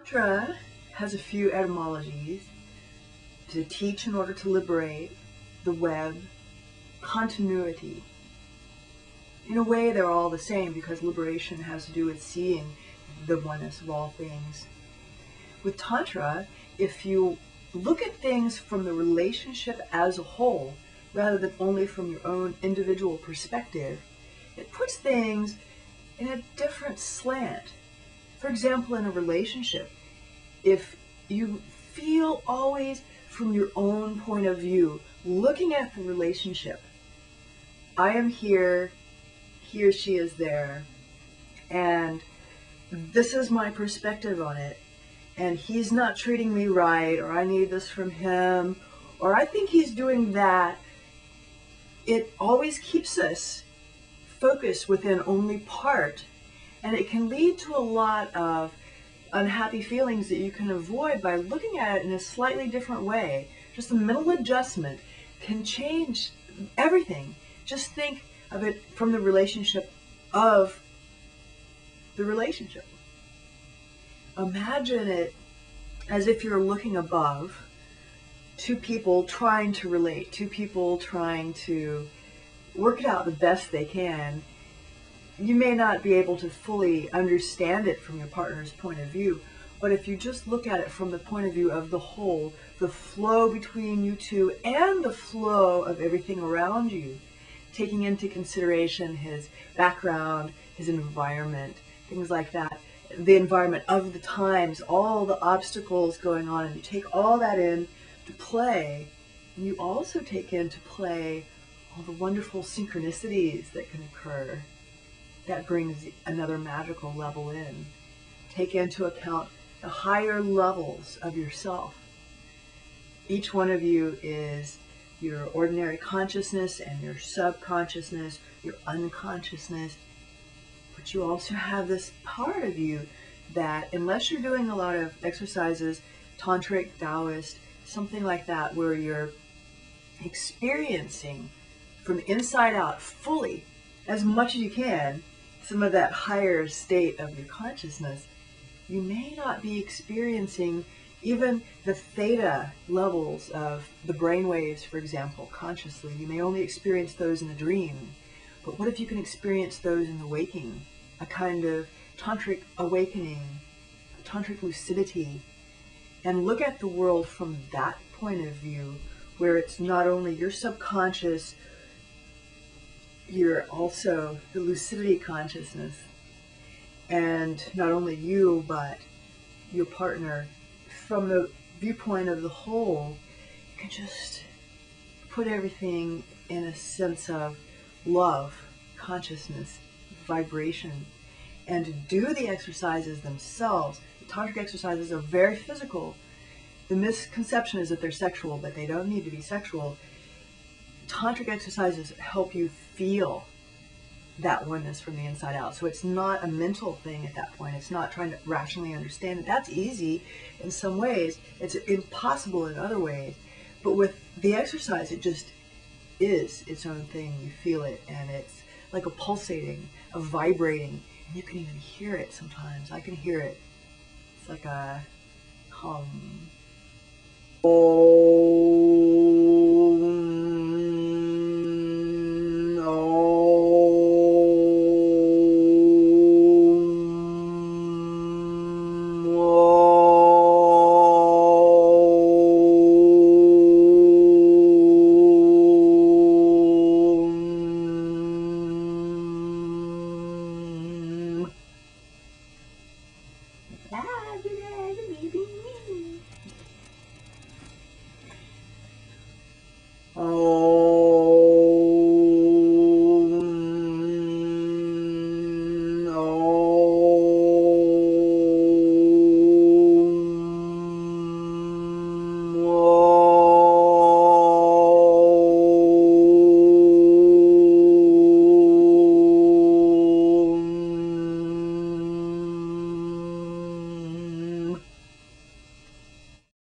Tantra has a few etymologies: to teach in order to liberate, the web, continuity. In a way, they're all the same because liberation has to do with seeing the oneness of all things. With Tantra, if you look at things from the relationship as a whole, rather than only from your own individual perspective, it puts things in a different slant. For example, in a relationship, if you feel always from your own point of view, looking at the relationship, I am here, he or she is there, and this is my perspective on it, and he's not treating me right, or I need this from him, or I think he's doing that, it always keeps us focused within only part, and it can lead to a lot of unhappy feelings that you can avoid by looking at it in a slightly different way. Just a mental adjustment can change everything. Just think of it from the relationship of the relationship. Imagine it as if you're looking above, two people trying to relate, two people trying to work it out the best they can. You may not be able to fully understand it from your partner's point of view, but if you just look at it from the point of view of the whole, the flow between you two and the flow of everything around you, taking into consideration his background, his environment, things like that, the environment of the times, all the obstacles going on, and you take all that in to play, and you also take into play all the wonderful synchronicities that can occur. That brings another magical level in. Take into account the higher levels of yourself. Each one of you is your ordinary consciousness and your subconsciousness, your unconsciousness. But you also have this part of you that, unless you're doing a lot of exercises, tantric, Taoist, something like that, where you're experiencing from the inside out fully, as much as you can, some of that higher state of your consciousness, you may not be experiencing even the theta levels of the brain waves, for example, consciously. You may only experience those in a dream. But what if you can experience those in the waking? A kind of tantric awakening, tantric lucidity, and look at the world from that point of view, where it's not only your subconscious, you're also the lucidity consciousness, and not only you but your partner. From the viewpoint of the whole, you can just put everything in a sense of love, consciousness, vibration, and do the exercises themselves. The tantric exercises are very physical. The misconception is that they're sexual, but they don't need to be sexual. Tantric exercises help you feel that oneness from the inside out. So it's not a mental thing at that point. It's not trying to rationally understand it. That's easy in some ways. It's impossible in other ways. But with the exercise, it just is its own thing. You feel it, and it's like a pulsating, a vibrating, and you can even hear it sometimes. I can hear it. It's like a hum. Oh.